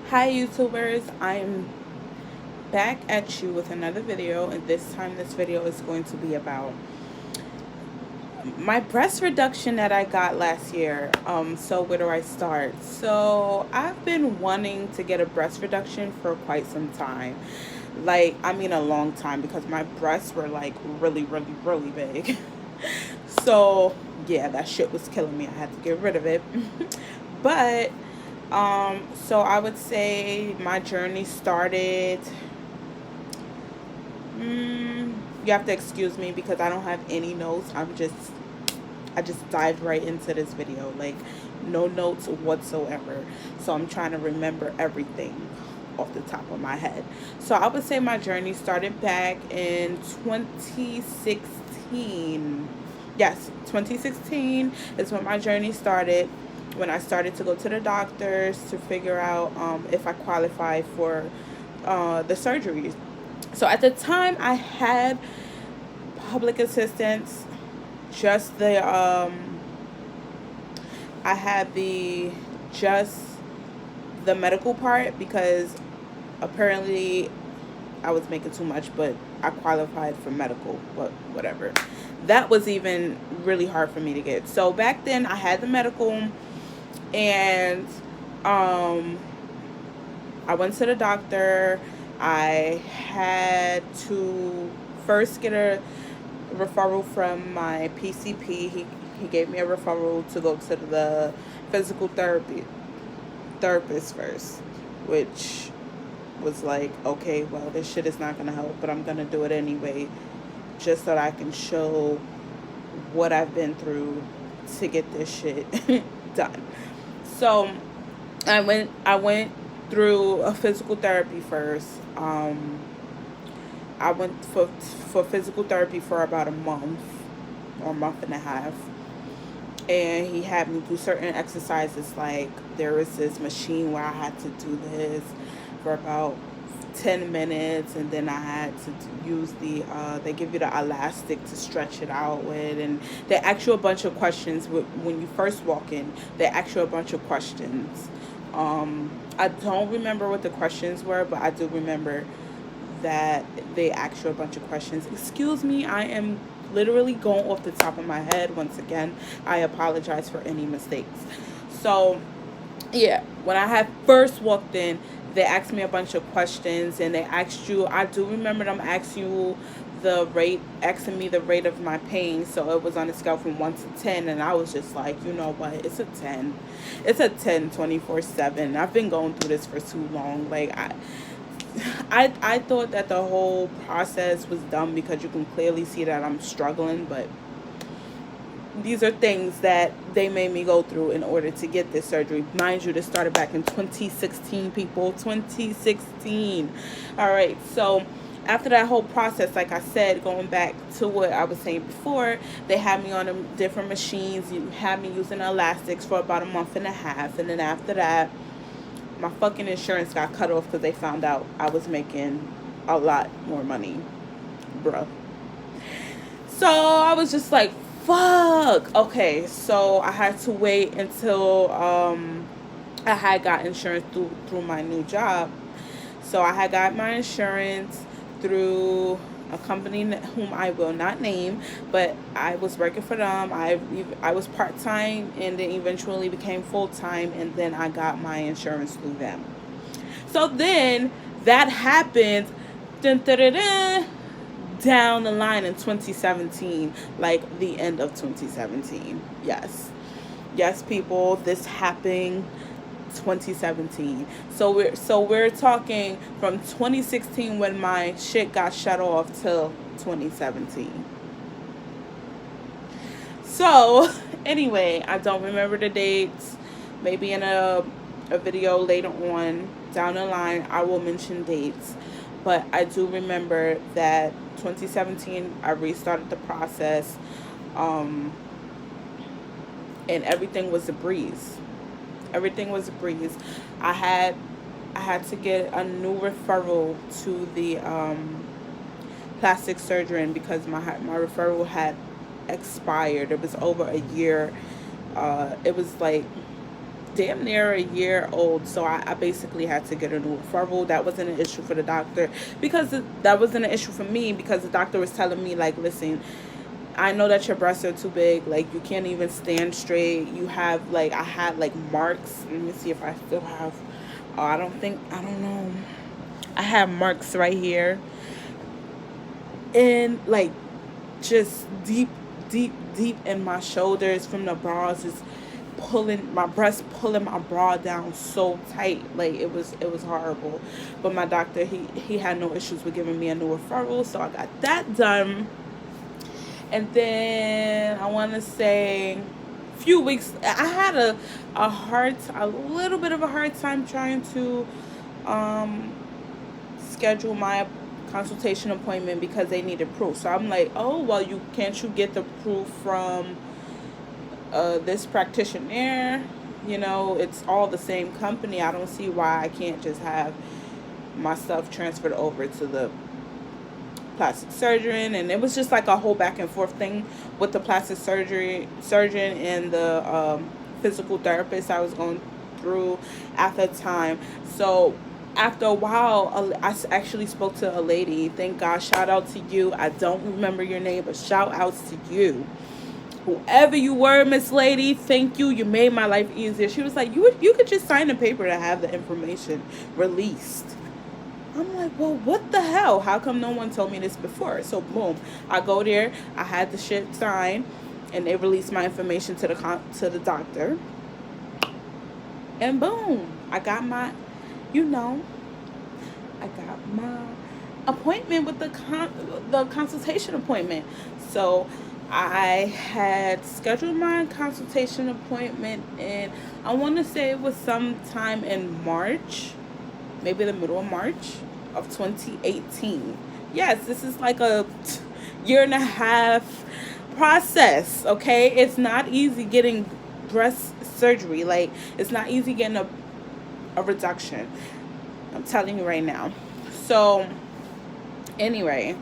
Hi YouTubers, I'm back at you with another video, and this time this video is going to be about my breast reduction that I got last year. So where do I start? So I've been wanting to get a breast reduction for quite some time. Like, I mean a long time, because my breasts were like really big. So yeah, that shit was killing me. I had to get rid of it. But so I would say my journey started. You have to excuse me because I don't have any notes. I just dived right into this video, like no notes whatsoever. So I'm trying to remember everything off the top of my head. So I would say my journey started back in 2016. Yes, 2016 is when my journey started. When I started to go to the doctors to figure out if I qualify for the surgeries. So at the time, I had public assistance, just the I had just the medical part, because apparently I was making too much, but I qualified for medical, but whatever. That was even really hard for me to get. So back then I had the medical, and I went to the doctor. I had to first get a referral from my PCP. He gave me a referral to go to the physical therapist first, which was like, okay, well, this shit is not gonna help, but I'm gonna do it anyway, just so that I can show what I've been through to get this shit done. So I went through a physical therapy first. I went for physical therapy for about a month or a month and a half, and he had me do certain exercises. Like, there was this machine where I had to do this for about 10 minutes, and then I had to use they give you the elastic to stretch it out with, and they ask you a bunch of questions when you first walk in. They ask you a bunch of questions. I don't remember what the questions were, but I do remember that they asked you a bunch of questions. Excuse me, I am literally going off the top of my head. Once again, I apologize for any mistakes. So yeah, when I had first walked in, they asked me a bunch of questions, and they asked you, I do remember them asking you asking me the rate of my pain. So it was on a scale from 1 to 10, and I was just like, you know what, it's a 10. It's a 10 24/7. I've been going through this for too long. Like, I thought that the whole process was dumb, because you can clearly see that I'm struggling, but these are things that they made me go through in order to get this surgery. Mind you, this started back in 2016, people. 2016. All right, so after that whole process, like I said, going back to what I was saying before, they had me on different machines. You had me using elastics for about a month and a half, and then after that, my fucking insurance got cut off because they found out I was making a lot more money, bruh. So I was just like, fuck. Okay, so I had to wait until I had got insurance through my new job. So I had got my insurance through a company whom I will not name, but I was working for them. I was part-time, and then eventually became full-time, and then I got my insurance through them. So then that happened, dun, dun, dun, dun, down the line in 2017, like the end of 2017. Yes, people, this happened 2017. So we're talking from 2016, when my shit got shut off, till 2017. So anyway, I don't remember the dates. Maybe in a video later on down the line I will mention dates, but I do remember that 2017 I restarted the process, and everything was a breeze. Everything was a breeze. I had to get a new referral to the plastic surgeon, because my referral had expired. It was over a year. It was like damn near a year old. So I basically had to get a new referral. That wasn't an issue for the doctor, because that wasn't an issue for me, because the doctor was telling me, like, listen, I know that your breasts are too big. Like, you can't even stand straight. You have, like, I had, like, marks. Let me see if I still have. Oh, I don't know. I have marks right here. And, like, just deep, deep, deep in my shoulders from the bras, just pulling my breast, pulling my bra down so tight. Like, it was horrible. But my doctor, he had no issues with giving me a new referral, so I got that done. And then I want to say a few weeks, I had a little bit of a hard time trying to schedule my consultation appointment, because they needed proof. So I'm like, oh, well, can't you get the proof from this practitioner? It's all the same company. I don't see why I can't just have my stuff transferred over to the plastic surgeon. And it was just like a whole back and forth thing with the plastic surgeon and the physical therapist I was going through at the time. So after a while, I actually spoke to a lady. Thank God. Shout out to you. I don't remember your name, but shout outs to you. Whoever you were, Miss Lady, thank you. You made my life easier. She was like, you could just sign a paper to have the information released. I'm like, well, what the hell? How come no one told me this before? So boom, I go there. I had the shit signed, and they released my information to the doctor. And boom, I got my appointment with the consultation appointment. So I had scheduled my consultation appointment, and I want to say it was sometime in March, maybe the middle of March of 2018. Yes, this is like a year and a half process, okay? It's not easy getting breast surgery. Like, it's not easy getting a reduction. I'm telling you right now. So, anyway,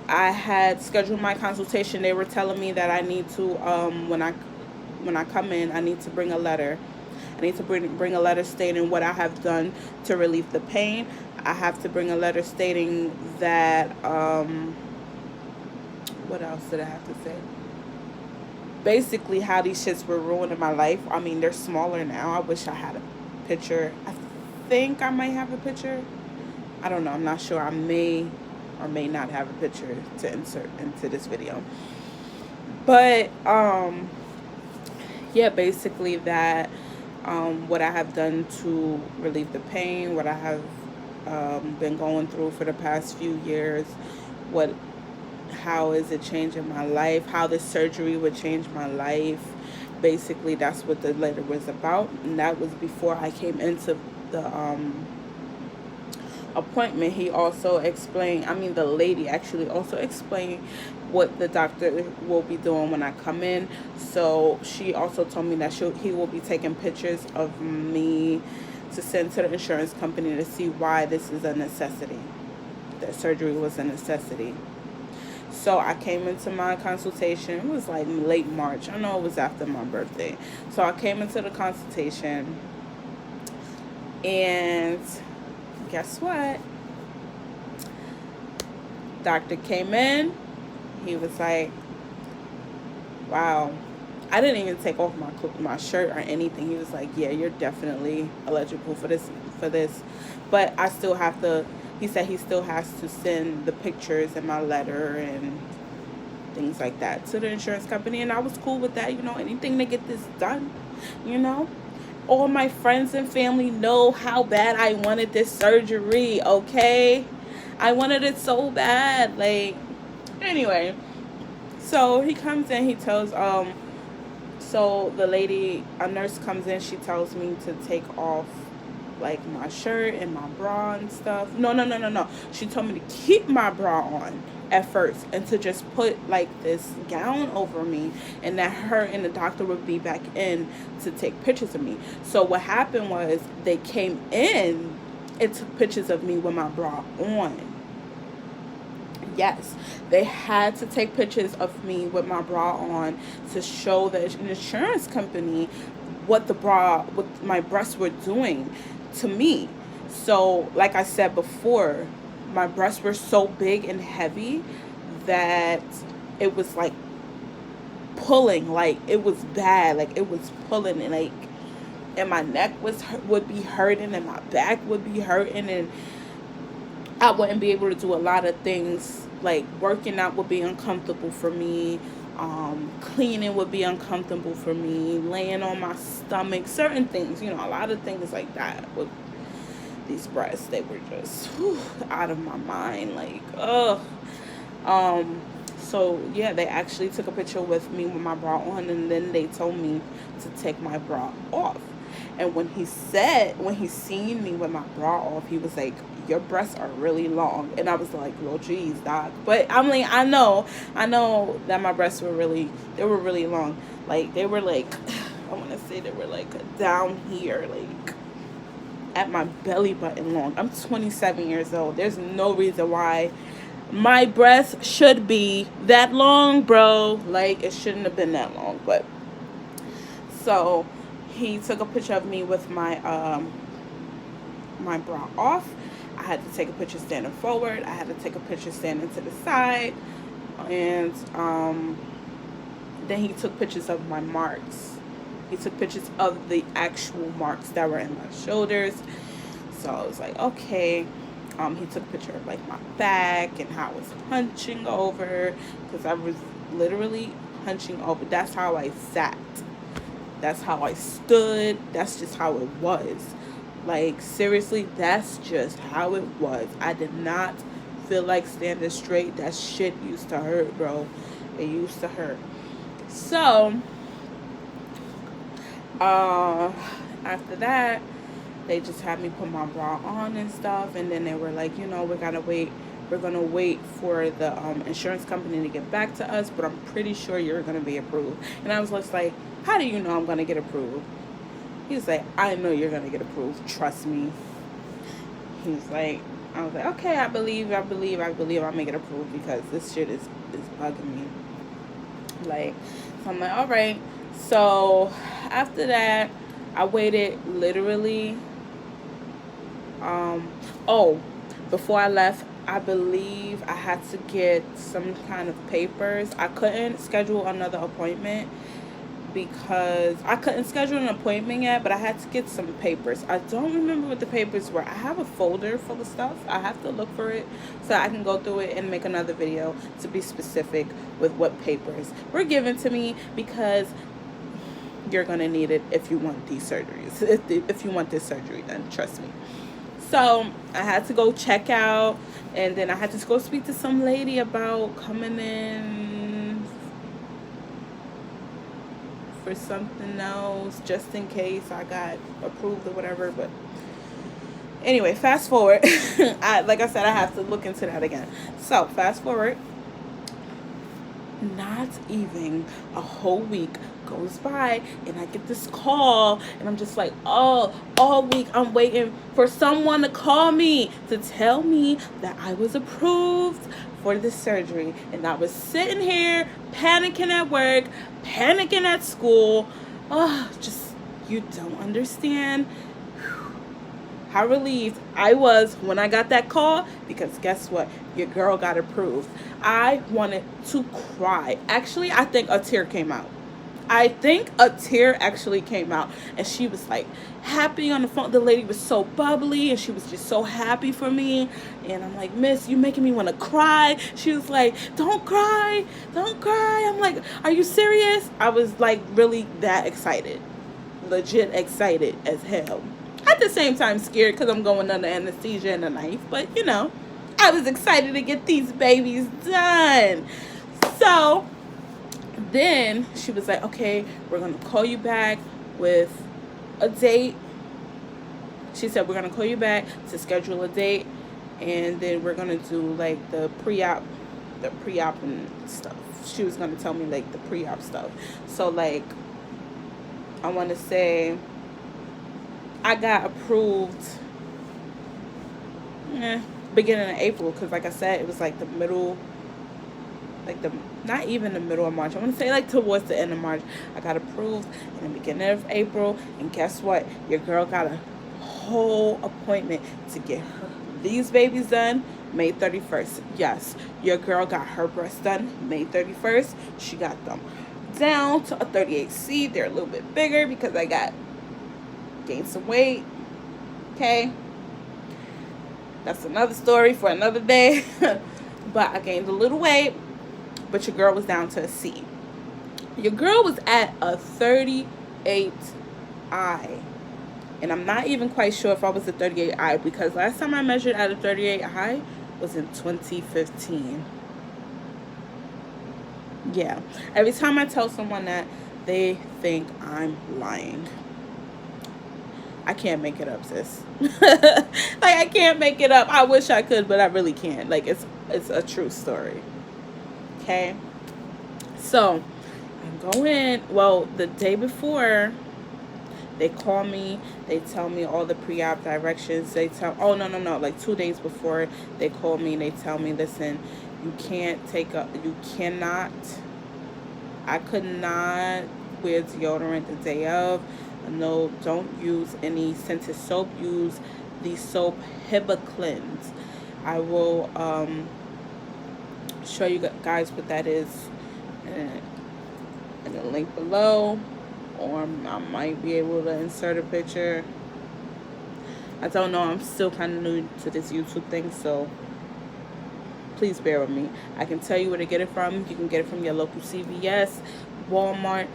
I had scheduled my consultation. They were telling me that I need to, when I come in, I need to bring a letter. I need to bring a letter stating what I have done to relieve the pain. I have to bring a letter stating that, what else did I have to say? Basically, how these shits were ruining my life. I mean, they're smaller now. I wish I had a picture. I think I might have a picture. I don't know. I'm not sure. I may or may not have a picture to insert into this video. But, yeah, basically that, what I have done to relieve the pain, what I have been going through for the past few years, how is it changing my life, how this surgery would change my life. Basically, that's what the letter was about, and that was before I came into the appointment. He also explained, the lady actually also explained what the doctor will be doing when I come in. So she also told me that he will be taking pictures of me to send to the insurance company to see why this is a necessity. That surgery was a necessity. So I came into my consultation. It was like late March. I know it was after my birthday. So I came into the consultation, and guess what? Doctor came in. He was like, wow. I didn't even take off my shirt or anything. He was like, yeah, you're definitely eligible for this. But I still have to, he said he still has to send the pictures and my letter and things like that to the insurance company. And I was cool with that, anything to get this done, All my friends and family know how bad I wanted this surgery, okay? I wanted it so bad. Like, anyway. So he comes in, he tells, so the lady, a nurse comes in, she tells me to take off, like, my shirt and my bra and stuff. No. She told me to keep my bra on at first and to just put, like, this gown over me, and that her and the doctor would be back in to take pictures of me. So what happened was they came in and took pictures of me with my bra on. Yes, they had to take pictures of me with my bra on to show the insurance company what my breasts were doing to me. So, like I said before, my breasts were so big and heavy that it was like pulling, like it was bad, like it was pulling, and like, and my neck would be hurting, and my back would be hurting, and I wouldn't be able to do a lot of things. Like working out would be uncomfortable for me. Cleaning would be uncomfortable for me. Laying on my stomach, certain things, a lot of things like that with these breasts, they were just out of my mind. Like, ugh. So yeah, they actually took a picture with me with my bra on, and then they told me to take my bra off. And when he seen me with my bra off, he was like, "Your breasts are really long." And I was like, "Well, geez, doc." But I'm like, I know that my breasts were really long. Like they were like, I want to say they were like down here, like at my belly button long. I'm 27 years old. There's no reason why my breasts should be that long, bro. Like it shouldn't have been that long. But so he took a picture of me with my my bra off. I had to take a picture standing forward. I had to take a picture standing to the side. And then he took pictures of my marks. He took pictures of the actual marks that were in my shoulders. So I was like, okay. He took a picture of like my back and how I was hunching over, because I was literally hunching over. That's how I sat. That's how I stood. That's just how it was. Like, seriously, that's just how it was. I did not feel like standing straight. That shit used to hurt, bro. It used to hurt. So, after that, they just had me put my bra on and stuff. And then they were like, we're going to wait for the insurance company to get back to us, but I'm pretty sure you're going to be approved. And I was just like, how do you know I'm going to get approved? He was like, I know you're going to get approved. Trust me. He was like, I was like, okay, I believe I'll make it approved, because this shit is bugging me. Like, so I'm like, all right. So after that, I waited literally, before I left, I believe I had to get some kind of papers. I couldn't schedule another appointment because I couldn't schedule an appointment yet, but I had to get some papers. I don't remember what the papers were. I have a folder full of stuff. I have to look for it so I can go through it and make another video to be specific with what papers were given to me, because you're going to need it if you want these surgeries. If you want this surgery, then trust me. So I had to go check out, and then I had to go speak to some lady about coming in for something else, just in case I got approved or whatever. But anyway, fast forward. Like I said, I have to look into that again. So fast forward. Not even a whole week goes by, and I get this call, and I'm just like, oh, all week I'm waiting for someone to call me to tell me that I was approved for the surgery. And I was sitting here panicking at work, panicking at school. Just, you don't understand how relieved I was when I got that call, because guess what? Your girl got approved. I wanted to cry. Actually, I think a tear came out. And she was like happy on the phone. The lady was so bubbly, and she was just so happy for me. And I'm like, Miss, you making me want to cry. She was like, don't cry. I'm like, are you serious? I was like really that excited. Legit excited as hell. At the same time scared, because I'm going under anesthesia and a knife. But, I was excited to get these babies done. So then she was like, okay, we're going to call you back with a date. She said, we're going to call you back to schedule a date. And then we're going to do, like, the pre-op and stuff. She was going to tell me, like, the pre-op stuff. So, like, I want to say I got approved beginning of April, because like I said, it was like the middle like the, not even the middle of March. I want to say like towards the end of March. I got approved in the beginning of April, and guess what? Your girl got a whole appointment to get these babies done May 31st. Yes, your girl got her breasts done May 31st. She got them down to a 38C. They're a little bit bigger because I got gained some weight. Okay, that's another story for another day. But I gained a little weight, but your girl was down to a C. Your girl was at a 38I. And I'm not even quite sure if I was a 38I, because last time I measured at a 38I was in 2015. Yeah. Every time I tell someone that, they think I'm lying. I can't make it up, sis. Like, I can't make it up. I wish I could, but I really can't. Like, it's a true story. Okay? So, I go in. Well, the day before, they call me, they tell me all the pre-op directions. They tell, oh, no, like 2 days before, they call me and they tell me, listen, you cannot, I could not wear deodorant the day of. No, don't use any scented soap. Use the soap Hibiclens. I will show you guys what that is in the link below. Or I might be able to insert a picture. I don't know. I'm still kind of new to this YouTube thing, so please bear with me. I can tell you where to get it from. You can get it from your local CVS, Walmart,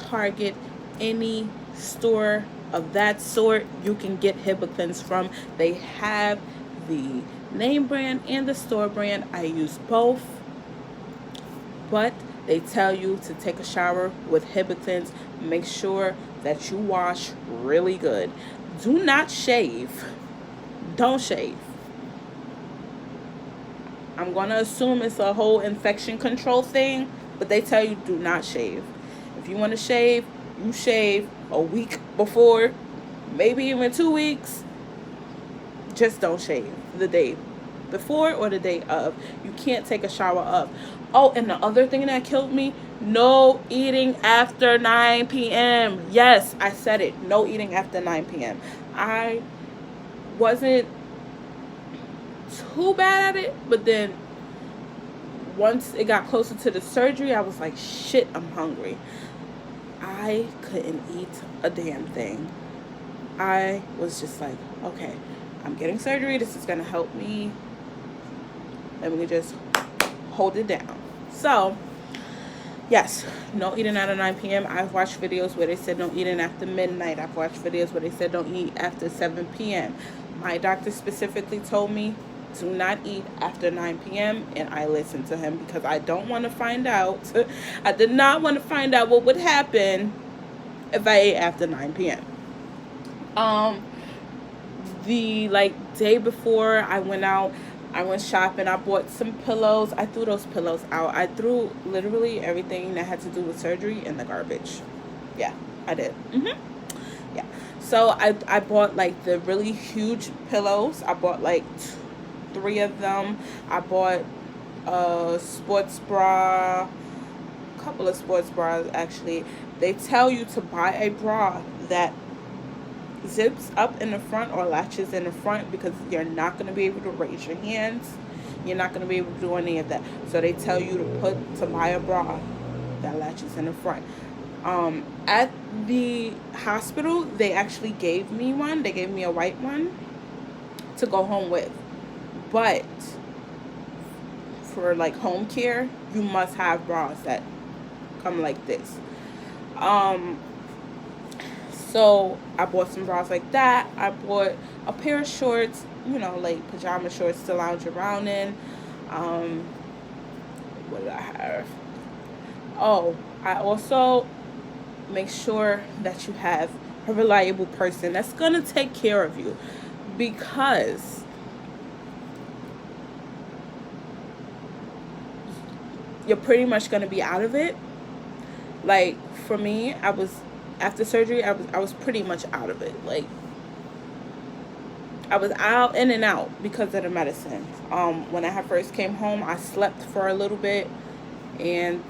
Target, any store of that sort. You can get Hibiclens from. They have the name brand and the store brand. I use both, but they tell you to take a shower with Hibiclens. Make sure that you wash really good. Do not shave. Don't shave. I'm going to assume it's a whole infection control thing, but they tell you do not shave. If you want to shave, you shave a week before, maybe even 2 weeks. Just don't shave the day before or the day of. You can't take a shower of. Oh, and the other thing that killed me, no eating after 9 p.m. Yes, I said it. No eating after 9 p.m. I wasn't too bad at it, but then once it got closer to the surgery, I was like, shit, I'm hungry. I couldn't eat a damn thing. I was just like, okay, I'm getting surgery. This is going to help me. Let me just hold it down. So, yes, no eating after 9 p.m. I've watched videos where they said no eating after midnight. I've watched videos where they said don't eat after 7 p.m. My doctor specifically told me do not eat after 9 p.m. and I listened to him because I don't want to find out. I did not want to find out what would happen if I ate after 9 p.m. The day before I went out, I went shopping. I bought some pillows. I threw those pillows out. I threw literally everything that had to do with surgery in the garbage. Yeah, I did. Yeah. So I bought the really huge pillows. I bought 3 of them. I bought a sports bra, a couple of sports bras actually. They tell you to buy a bra that zips up in the front or latches in the front because you're not going to be able to raise your hands. You're not going to be able to do any of that. So they tell you to buy a bra that latches in the front. At the hospital, they actually gave me one. They gave me a white one to go home with. But for home care, you must have bras that come like this. So I bought some bras like that. I bought a pair of shorts, pajama shorts to lounge around in. What did I have? Oh, I also make sure that you have a reliable person that's going to take care of you, because you're pretty much going to be out of it. For me, after surgery, I was pretty much out of it. I was out in and out because of the medicine. When I first came home, I slept for a little bit, And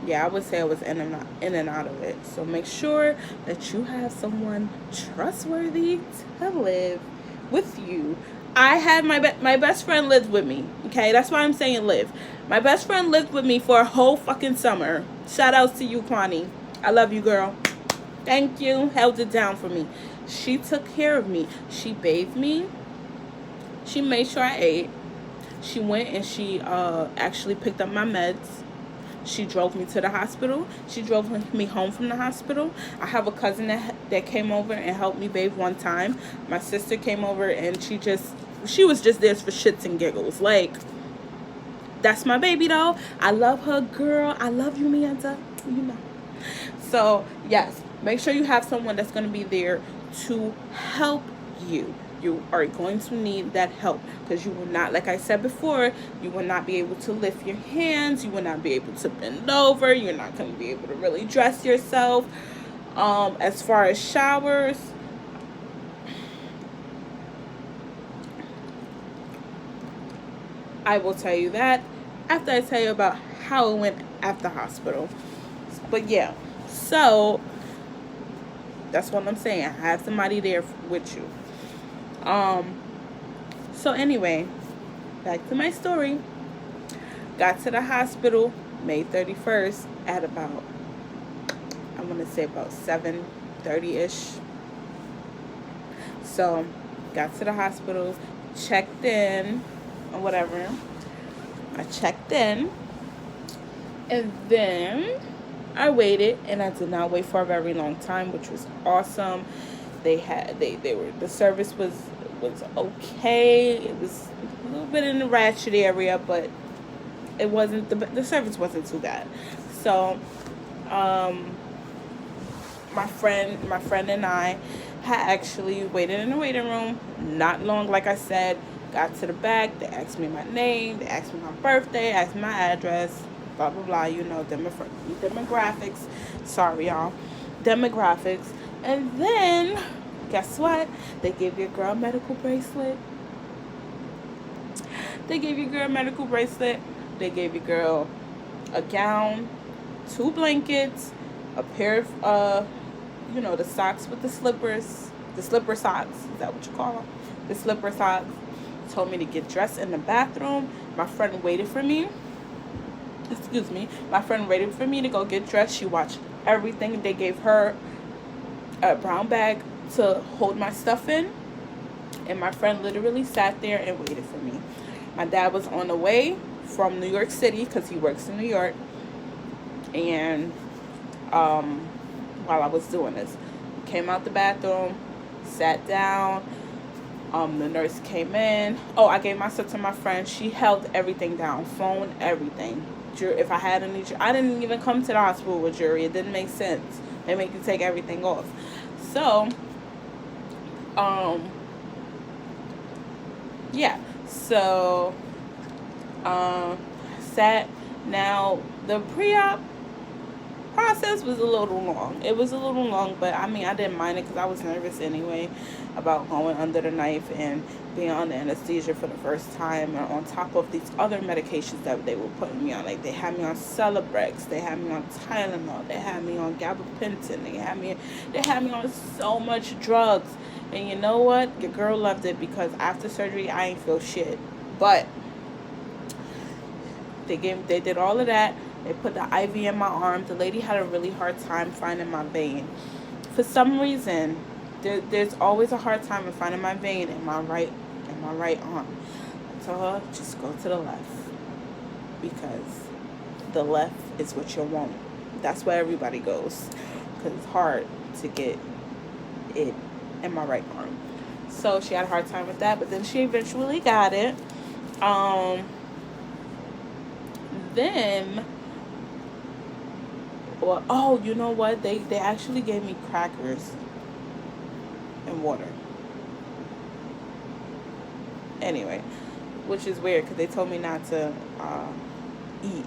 yeah, I would say I was in and out of it. So make sure that you have someone trustworthy to live with you. I had my best friend lived with me. Okay, that's why I'm saying live. My best friend lived with me for a whole fucking summer. Shout outs to you, Kwani. I love you, girl. Thank you. Held it down for me. She took care of me. She bathed me. She made sure I ate. She went and she actually picked up my meds. She drove me to the hospital. She drove me home from the hospital. I have a cousin that came over and helped me bathe one time. My sister came over and she was just there for shits and giggles. Like, that's my baby though. I love her, girl. I love you, Mianta. You know. So yes, make sure you have someone that's going to be there to help you. You are going to need that help because you will not, like I said before, you will not be able to lift your hands. You will not be able to bend over. You're not going to be able to really dress yourself. As far as showers, I will tell you that after I tell you about how it went at the hospital. But yeah, so that's what I'm saying. Have somebody there with you. So anyway, back to my story. Got to the hospital May 31st at about, I want to say about 7:30ish. So got to the hospital, checked in or whatever. I checked in, and then I waited, and I did not wait for a very long time, which was awesome. The service was okay. It was a little bit in the ratchet area, but it wasn't the service wasn't too bad. So my friend and I had actually waited in the waiting room not long. Like I said, got to the back. They asked me my name. They asked me my birthday. Asked me my address. Blah blah blah. You know, demographics. Sorry, y'all. Demographics. And then, guess what? They gave your girl a medical bracelet. They gave your girl a medical bracelet. They gave your girl a gown, 2 blankets, a pair of, the socks with the slippers. The slipper socks. Is that what you call them? The slipper socks. Told me to get dressed in the bathroom. My friend waited for me. Excuse me. My friend waited for me to go get dressed. She watched everything. They gave her a brown bag to hold my stuff in, and my friend literally sat there and waited for me. My dad was on the way from New York City because he works in New York, and while I was doing this, came out the bathroom, sat down. The nurse came in. Oh, I gave my stuff to my friend. She held everything down, phone, everything. If I had any, I didn't even come to the hospital with jewelry. It didn't make sense. They make you take everything off. So, yeah. So, now the pre-op process was a little long. It was a little long, but I mean, I didn't mind it because I was nervous anyway about going under the knife and being on the anesthesia for the first time, and on top of these other medications that they were putting me on. Like, they had me on Celebrex, they had me on Tylenol, they had me on gabapentin, they had me on so much drugs. And you know what? Your girl loved it because after surgery, I ain't feel shit. But they did all of that. They put the IV in my arm. The lady had a really hard time finding my vein. For some reason, there's always a hard time in finding my vein in my right arm. I told her, just go to the left, because the left is what you want. That's where everybody goes, because it's hard to get it in my right arm. So she had a hard time with that, but then she eventually got it. Then, well, oh, you know what? They actually gave me crackers and water. Anyway, which is weird because they told me not to eat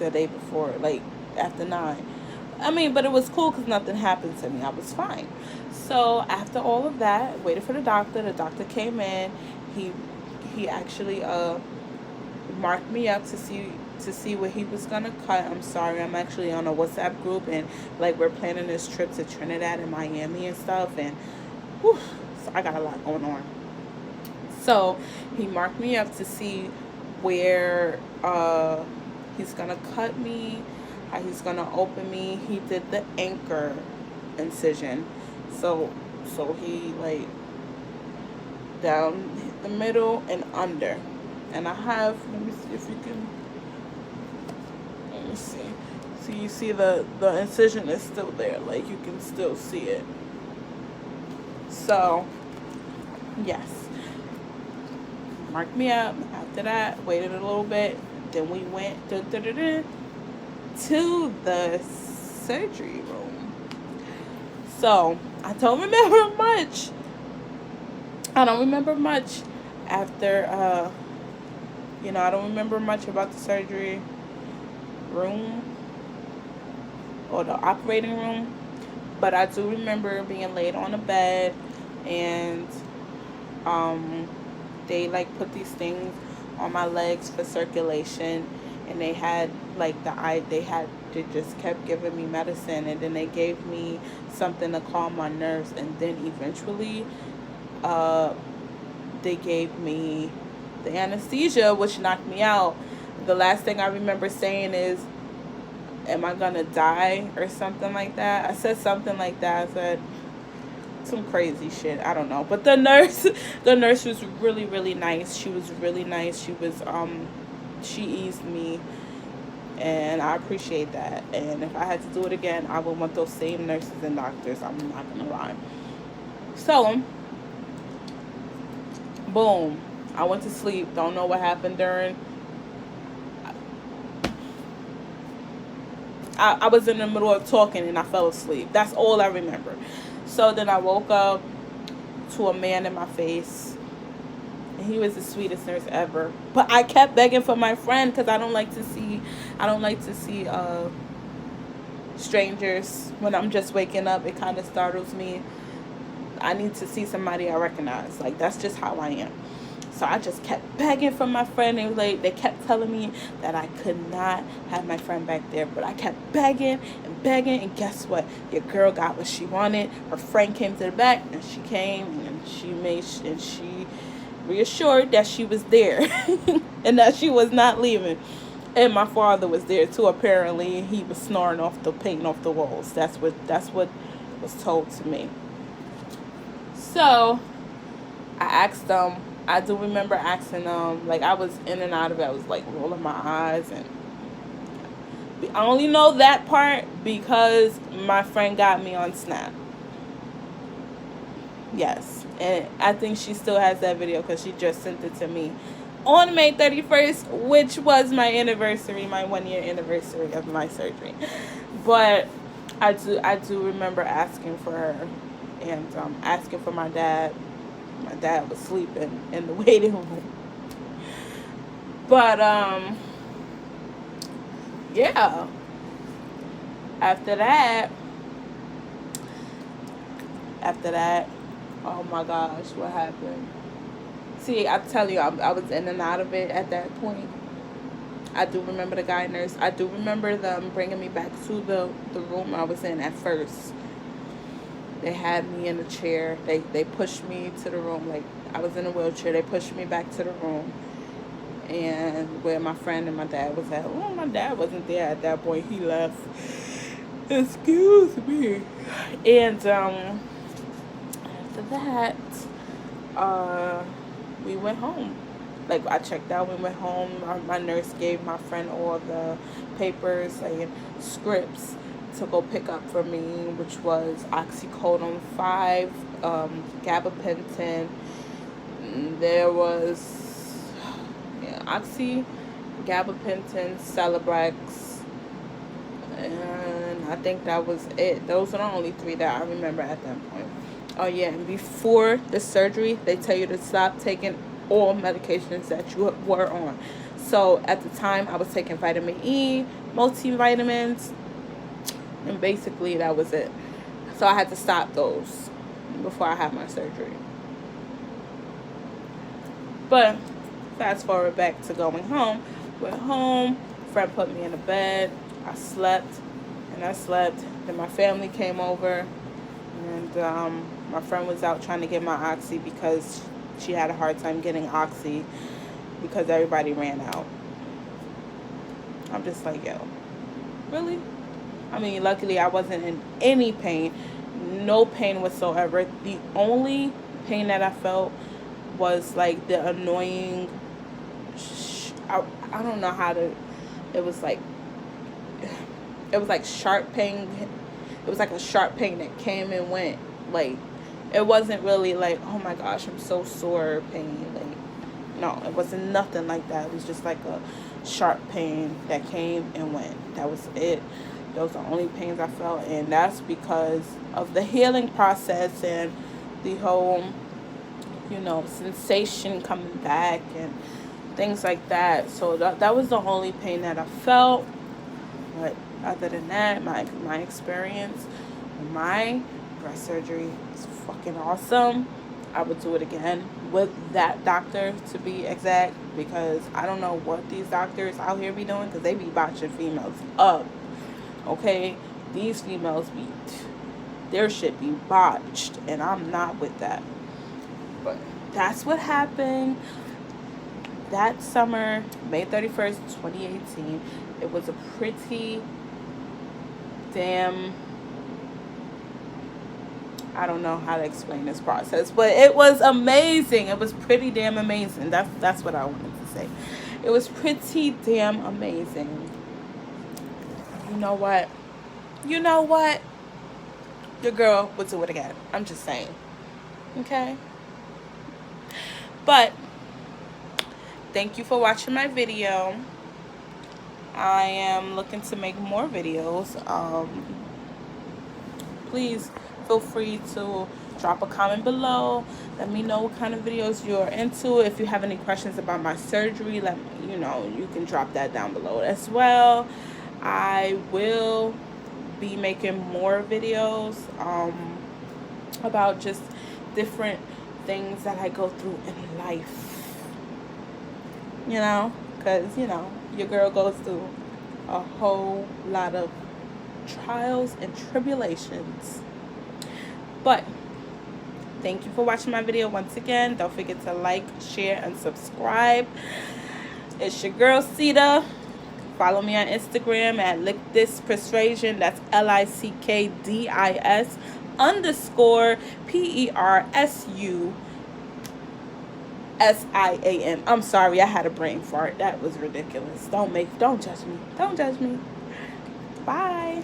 the day before, like after 9. I mean, but it was cool because nothing happened to me. I was fine. So after all of that, waited for the doctor. The doctor came in. He actually marked me up to see what he was gonna cut. I'm sorry, I'm actually on a WhatsApp group, and like we're planning this trip to Trinidad and Miami and stuff, and whew, so I got a lot going on. So he marked me up to see where he's gonna cut me, how he's gonna open me. He did the anchor incision, so he like down the middle and under. And I have, let me see if you can, let me see. So you see the incision is still there, like you can still see it. So yes, marked me up. After that, waited a little bit, then we went to the surgery room. So I don't remember much. I don't remember much after I don't remember much about the surgery room or the operating room, but I do remember being laid on a bed, and they like put these things on my legs for circulation, and they had like they just kept giving me medicine, and then they gave me something to calm my nerves, and then eventually they gave me the anesthesia, which knocked me out. The last thing I remember saying is, am I gonna die or something like that? I said something like that. I said some crazy shit. I don't know. But the nurse was really, really nice. She was really nice. She eased me, and I appreciate that. And if I had to do it again, I would want those same nurses and doctors. I'm not gonna lie. So boom, I went to sleep. Don't know what happened during. I was in the middle of talking and I fell asleep. That's all I remember. So then I woke up to a man in my face, and he was the sweetest nurse ever. But I kept begging for my friend because I don't like to see strangers when I'm just waking up. It kind of startles me. I need to see somebody I recognize. Like, that's just how I am. So I just kept begging for my friend. And they kept telling me that I could not have my friend back there. But I kept begging and begging. And guess what? Your girl got what she wanted. Her friend came to the back, and she came and she reassured that she was there and that she was not leaving. And my father was there too. Apparently, he was snoring off the paint off the walls. That's what was told to me. So I asked them. I do remember asking them. Like, I was in and out of it. I was like rolling my eyes, and I only know that part because my friend got me on Snap. Yes, and I think she still has that video because she just sent it to me on May 31st, which was my anniversary, my 1-year anniversary of my surgery. But I do remember asking for her, and asking for my dad. My dad was sleeping in the waiting room. But yeah. After that, oh my gosh, what happened? See, I tell you, I was in and out of it at that point. I do remember the guy nurse. I do remember them bringing me back to the room I was in at first. They had me in a chair. They pushed me to the room. Like, I was in a wheelchair. They pushed me back to the room. And where my friend and my dad was at. Oh, my dad wasn't there at that point. He left. Excuse me. And after that, we went home. Like, I checked out, we went home. My nurse gave my friend all the papers and scripts to go pick up for me, which was oxycodone 5, gabapentin. There was oxy, gabapentin, Celebrex, and I think that was it. Those are the only 3 that I remember at that point. Oh yeah, and before the surgery, they tell you to stop taking all medications that you were on. So at the time, I was taking vitamin E, multivitamins, and basically that was it. So I had to stop those before I had my surgery. But Fast forward back to going home. Went home. Friend put me in a bed. I slept, and I slept. Then my family came over, and my friend was out trying to get my oxy because she had a hard time getting oxy because everybody ran out. I'm just like, yo, really? I mean, luckily I wasn't in any pain, no pain whatsoever. The only pain that I felt was like the annoying. I don't know how to. It was like sharp pain. It was like a sharp pain that came and went. Like, it wasn't really like, oh my gosh, I'm so sore pain. Like, no, it wasn't nothing like that. It was just like a sharp pain that came and went. That was it. Those are the only pains I felt, and that's because of the healing process and the whole, sensation coming back and things like that. So that was the only pain that I felt. But other than that, my experience with my breast surgery is fucking awesome. I would do it again with that doctor, to be exact, because I don't know what these doctors out here be doing, because they be botching females up. Okay, these females their shit be botched, and I'm not with that. But that's what happened that summer, May 31st, 2018. It was a pretty damn, I don't know how to explain this process, but it was amazing. It was pretty damn amazing. That's what I wanted to say. It was pretty damn amazing. You know what? Your girl would do it again. I'm just saying. Okay? But thank you for watching my video. I am looking to make more videos. Please feel free to drop a comment below. Let me know what kind of videos you're into. If you have any questions about my surgery, let me, you can drop that down below as well. I will be making more videos about just different things that I go through in life. Because, your girl goes through a whole lot of trials and tribulations. But thank you for watching my video once again. Don't forget to like, share, and subscribe. It's your girl Cita. Follow me on Instagram at LickThisPersuasion. That's LickThisPersuasion_PERSUSIAN. I'm sorry, I had a brain fart. That was ridiculous. Don't judge me. Don't judge me. Bye.